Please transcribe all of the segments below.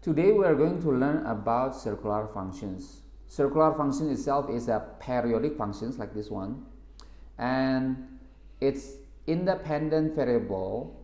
Today we are going to learn about circular functions. Circular function itself is a periodic functions like this one, and its independent variable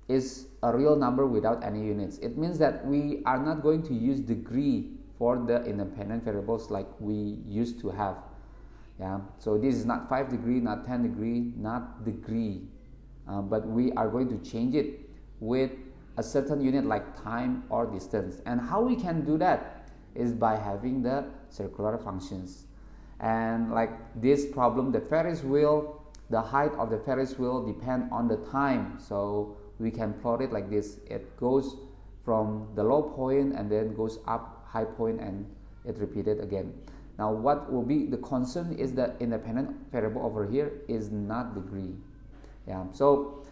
is a real number without any units. It means that we are not going to use degree for the independent variables like we used to have. Yeah, so this is not 5 degree, not 10 degree, not degree, but we are going to change it with a certain unit like time or distance. And how we can do that is by having the circular functions. And like this problem, the Ferris wheel, the height of the Ferris wheel depend on the time, so we can plot it like this. It goes from the low point and then goes up high point and it repeated again. Now what will be the concern is the independent variable over here is not degree. Yeah, so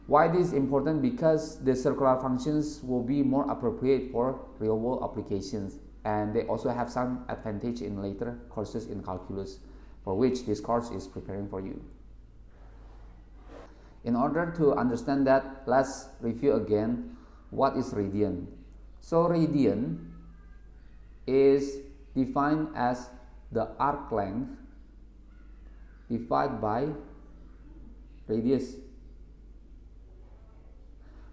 why this is important? Because the circular functions will be more appropriate for real world applications, and they also have some advantage in later courses in calculus, for which this course is preparing for you. In order to understand that, let's review again what is radian. So radian is defined as the arc length divided by radius.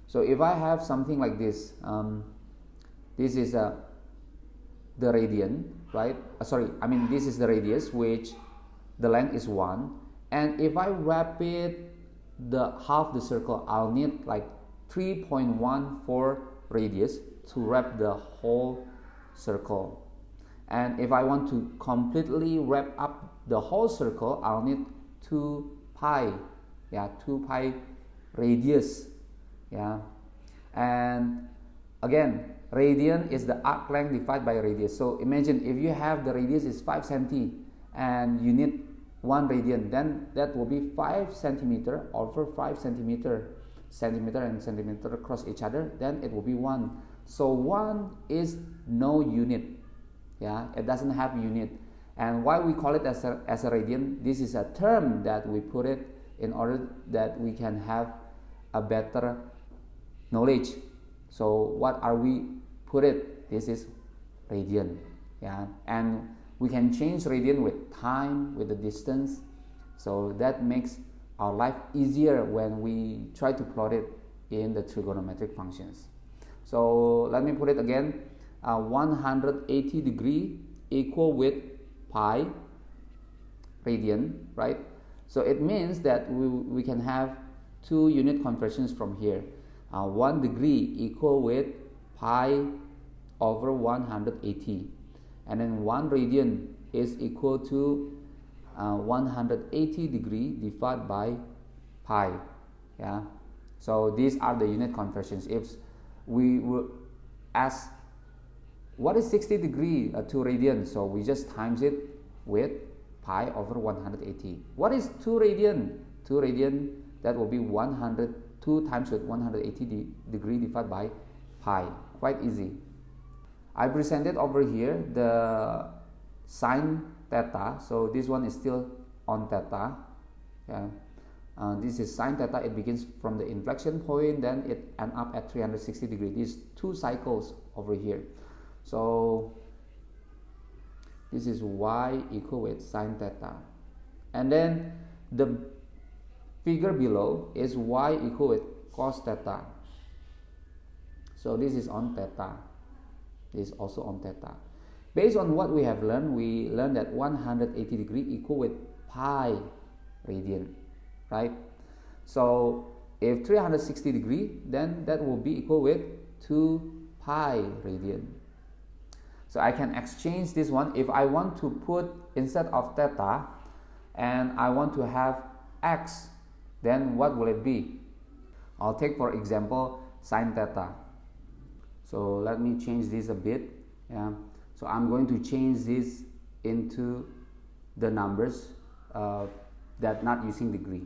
So if I have something like this, this is the radian, right? This is the radius, which the length is 1, and if I wrap it the half the circle, I'll need like 3.14 radius to wrap the whole circle. And if I want to completely wrap up the whole circle, I'll need 2 pi radius. Yeah, and again, radian is the arc length divided by radius. So imagine if you have the radius is 5 cm and you need 1 radian, then that will be 5 cm over 5 cm, centimeter and centimeter cross each other, then it will be 1. So 1 is no unit. Yeah, it doesn't have unit. And why we call it as a radian? This is a term that we put it in order that we can have a better knowledge. So what are we put it? This is radian. Yeah, and we can change radian with time, with the distance. So that makes our life easier when we try to plot it in the trigonometric functions. So let me put it again. 180 degree equal with pi radian, right? So it means that we can have 2 unit conversions from here. 1 degree equal with pi over 180, and then 1 radian is equal to 180 degree divided by pi. Yeah, so these are the unit conversions. If we will ask what is 60 degree to radian, so we just times it with pi over 180. What is 2 radian? 2 radian, that will be 102 times with 180 degree divided by pi. Quite easy. I presented over here the sine theta, so this one is still on theta. Yeah. This is sine theta. It begins from the inflection point, then it ends up at 360 degrees. These 2 cycles over here. So this is y equal with sine theta, and then the figure below is y equal with cos theta. So this is on theta. This is also on theta. Based on what we have learned, we learned that 180 degree equal with pi radian, right? So if 360 degree, then that will be equal with 2 pi radian. So I can exchange this one. If I want to put instead of theta and I want to have x, then what will it be? I'll take for example sine theta. So let me change this a bit. Yeah. So I'm going to change this into the numbers that not using degree.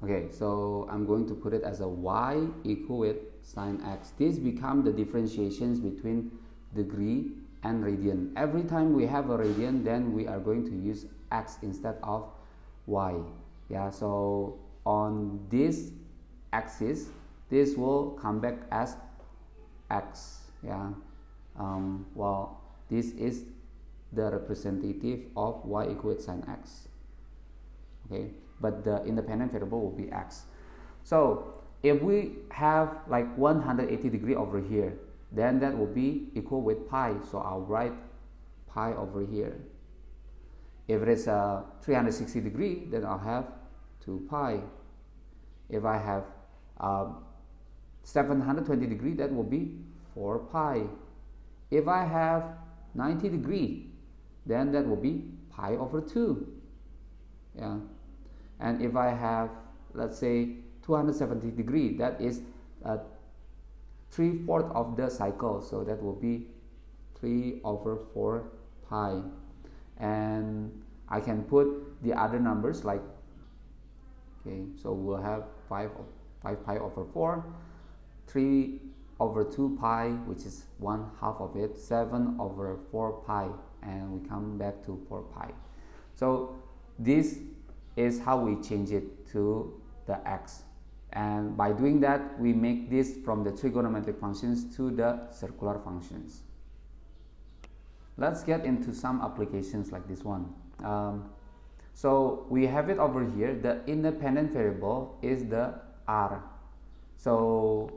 Okay, so I'm going to put it as a y equal with sine x. This become the differentiations between degree and radian. Every time we have a radian, then we are going to use x instead of y. Yeah, so on this axis, this will come back as x. Yeah, well, this is the representative of y equal sine x. Okay, but the independent variable will be x. So if we have like 180 degree over here, then that will be equal with pi. So I'll write pi over here. If it is 360 degree, then I'll have 2 pi. If I have 720 degree, that will be 4 pi. If I have 90 degree, then that will be pi over 2. Yeah. And if I have, let's say, 270 degree, that is 3/4 of the cycle, so that will be 3 over 4 pi. And I can put the other numbers like, okay, so we'll have 5 pi over 4, 3 over 2 pi, which is 1/2 of it, 7 over 4 pi, and we come back to 4 pi. So this is how we change it to the x, and by doing that we make this from the trigonometric functions to the circular functions. Let's get into some applications like this one. So we have it over here. The independent variable is the r, so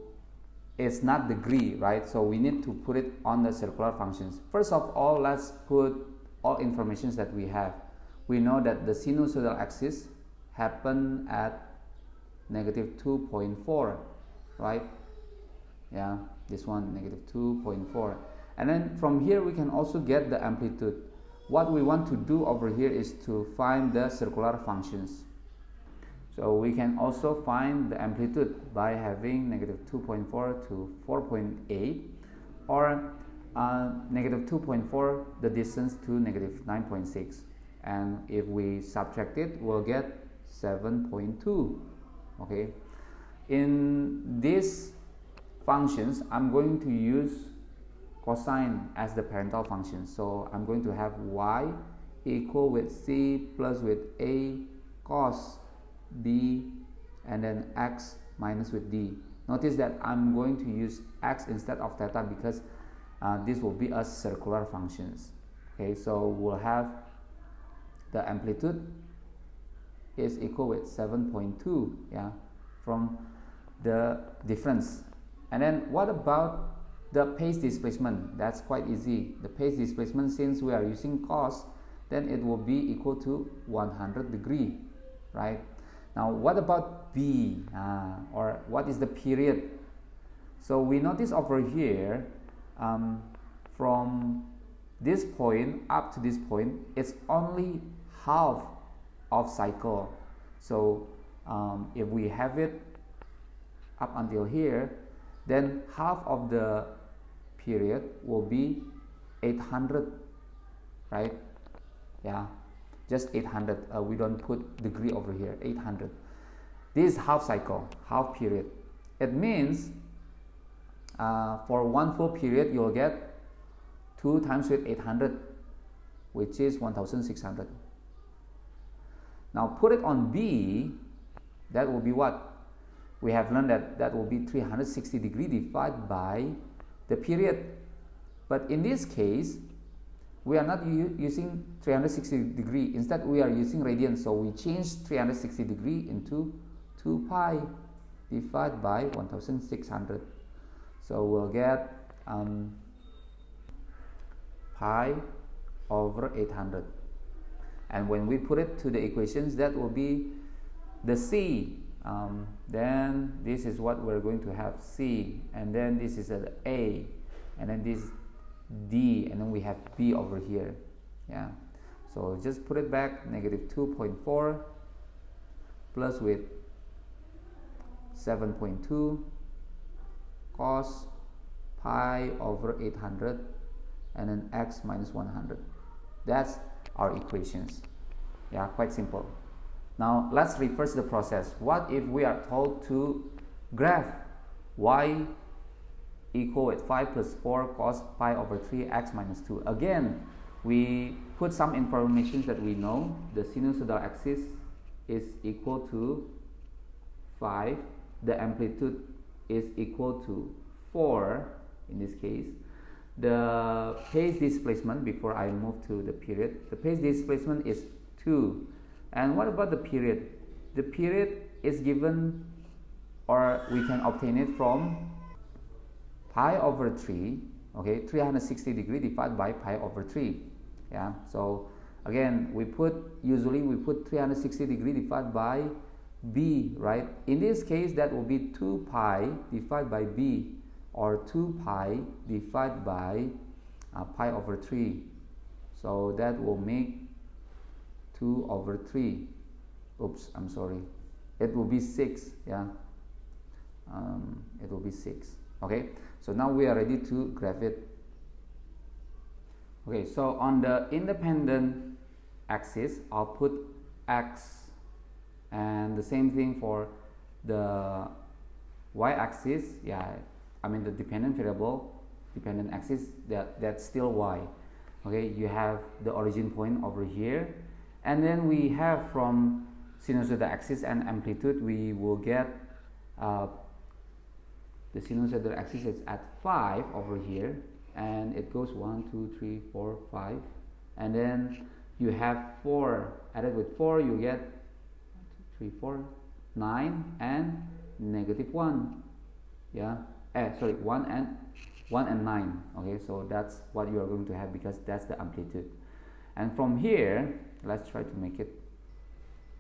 it's not degree, right? So we need to put it on the circular functions. First of all, let's put all informations that we have. We know that the sinusoidal axis happen at negative 2.4, right? Yeah, this one, negative 2.4. And then from here we can also get the amplitude. What we want to do over here is to find the circular functions. So we can also find the amplitude by having negative 2.4 to 4.8, or negative 2.4 the distance to negative 9.6, and if we subtract it, we'll get 7.2. Okay, in these functions I'm going to use cosine as the parental function. So I'm going to have y equal with c plus with a cos b, and then x minus with d. Notice that I'm going to use x instead of theta because this will be a circular functions. Okay, so we'll have the amplitude is equal with 7.2, yeah, from the difference. And then what about the phase displacement? That's quite easy. The phase displacement, since we are using cos, then it will be equal to 100 degree, right? Now what about b, or what is the period? So we notice over here, from this point up to this point, it's only half of cycle. So if we have it up until here, then half of the period will be 800, right? Yeah, just 800. We don't put degree over here. 800. This is half cycle, half period. It means for one full period you'll get 2 times with 800, which is 1600. Now put it on b, that will be what? We have learned that that will be 360 degree divided by the period. But in this case, we are not using 360 degree. Instead, we are using radians. So we change 360 degree into 2 pi divided by 1600. So we'll get pi over 800. And when we put it to the equations, that will be the c. Then this is what we're going to have, c, and then this is an a, and then this d, and then we have b over here. Yeah, so just put it back, negative 2.4 plus with 7.2 cos pi over 800, and then x minus 100. That's our equations. Yeah, quite simple. Now let's reverse the process. What if we are told to graph y equal with 5 plus 4 cos pi over 3 x minus 2? Again, we put some information that we know. The sinusoidal axis is equal to 5. The amplitude is equal to 4 in this case. the phase displacement, before I move to the period, the phase displacement is 2. And what about the period? The period is given, or we can obtain it from pi over 3, okay, 360 degree divided by pi over 3. Yeah, so again, usually we put 360 degree divided by b, right? In this case, that will be 2 pi divided by b, or 2 pi divided by pi over 3. So that will make 2 over 3. Oops, I'm sorry. It will be 6. Yeah, it will be 6. Okay, so now we are ready to graph it. Okay, so on the independent axis, I'll put x, and the same thing for the y-axis. Yeah, I mean the dependent variable, dependent axis, that's still y. Okay, you have the origin point over here, and then we have from sinusoidal axis and amplitude, we will get the sinusoidal axis is at 5 over here, and it goes 1, 2, 3, 4, 5, and then you have 4 added with 4, you get 3, 4, 9, and negative 1. Yeah, sorry, 1 and 9. Okay, so that's what you are going to have, because that's the amplitude. And from here, let's try to make it.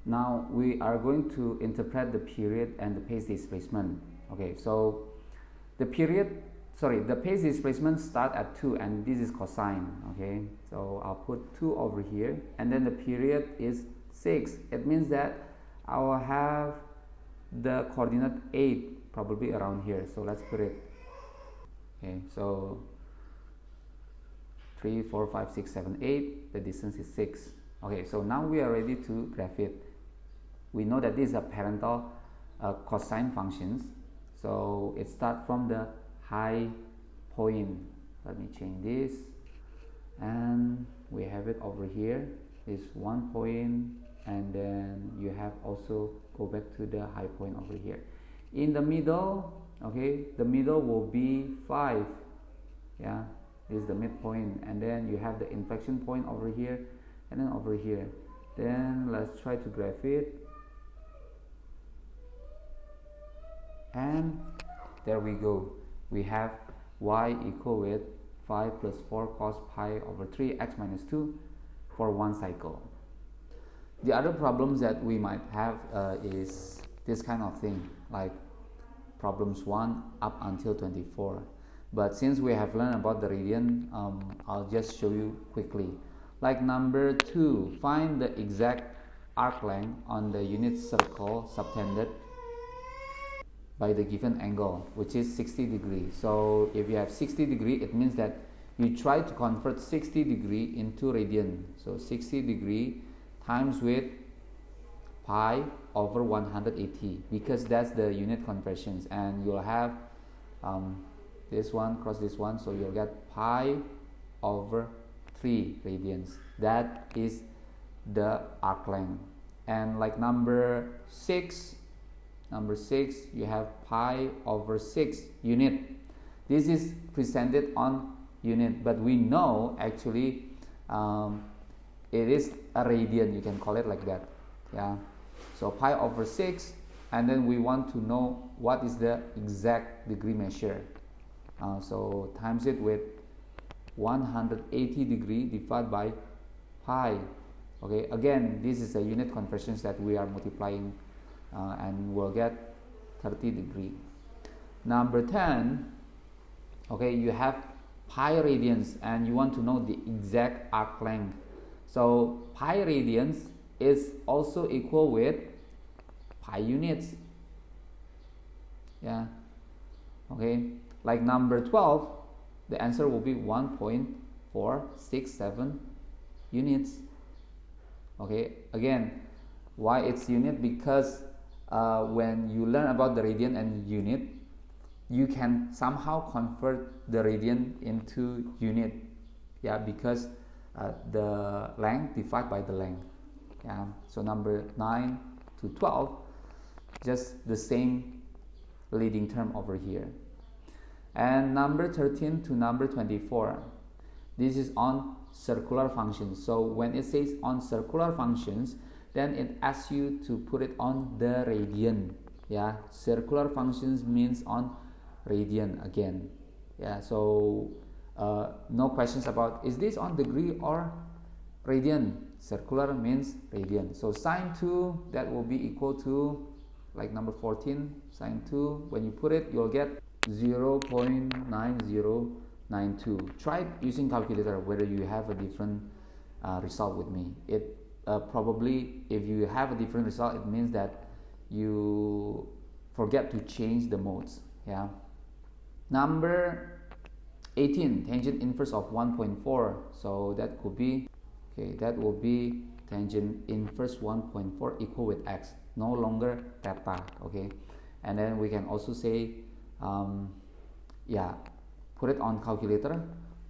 Now we are going to interpret the period and the phase displacement. Okay, so the phase displacement start at 2, and this is cosine. Okay, so I'll put 2 over here, and then the period is 6. It means that I will have the coordinate 8 probably around here, so let's put it. Okay, so 3, 4, 5, 6, 7, 8, the distance is 6. Okay, so now we are ready to graph it. We know that these are parental cosine functions, so it starts from the high point. Let me change this, and we have it over here. Is 1 point, and then you have also go back to the high point over here. In the middle, okay, the middle will be 5. Yeah, this is the midpoint, and then you have the inflection point over here, and then over here. Then let's try to graph it, and there we go. We have y equal with 5 plus 4 cos pi over 3 x minus 2 for one cycle. The other problems that we might have is this kind of thing, like problems 1 up until 24. But since we have learned about the radian, I'll just show you quickly. Like number 2, find the exact arc length on the unit circle subtended by the given angle, which is 60 degrees. So if you have 60 degrees, it means that you try to convert 60 degrees into radian. So 60 degrees times with pi over 180, because that's the unit conversions, and you'll have this one cross this one, so you'll get pi over 3 radians. That is the arc length. And like number 6, you have pi over 6 unit. This is presented on unit, but we know actually it is a radian, you can call it like that. Yeah, so pi over 6, and then we want to know what is the exact degree measure, so times it with 180 degree divided by pi. Okay, again, this is a unit conversions that we are multiplying, and we'll get 30 degree. Number 10, okay, you have pi radians, and you want to know the exact arc length. So pi radians is also equal with pi units. Yeah, okay, like number 12, the answer will be 1.467 units. Okay, again, why it's unit? Because when you learn about the radian and unit, you can somehow convert the radian into unit. Yeah, because the length divided by the length. Yeah, so number 9 to 12, just the same leading term over here. And number 13 to number 24, this is on circular functions. So when it says on circular functions, then it asks you to put it on the radian. Yeah, circular functions means on radian again. Yeah, so no questions about is this on degree or radian. Circular means radian. So sine 2, that will be equal to, like number 14, sine 2, when you put it, you'll get 0.9092. Try using calculator whether you have a different result with me. It probably, if you have a different result, it means that you forget to change the modes. Yeah. Number 18, tangent inverse of 1.4. So that could be, okay, that will be tangent inverse 1.4 equal with x, no longer theta. Okay, and then we can also say, yeah, put it on calculator.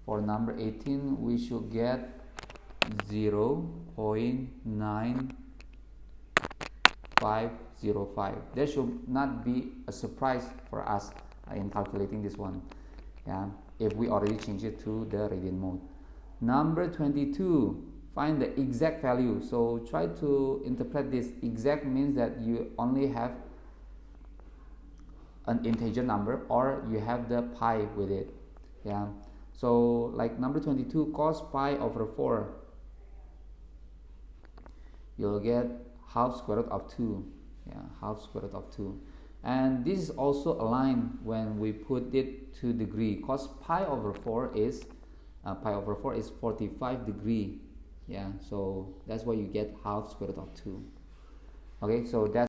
For number 18, we should get 0.9505. There should not be a surprise for us in calculating this one. Yeah, if we already change it to the radian mode. Number 22, find the exact value. So try to interpret this. Exact means that you only have an integer number or you have the pi with it. Yeah, so like number 22, cos pi over 4, you'll get half square root of 2. Yeah, half square root of 2. And this is also aligned when we put it to degree. Cos pi over 4 is 45 degree. Yeah, so that's why you get half square root of 2. Okay, so that's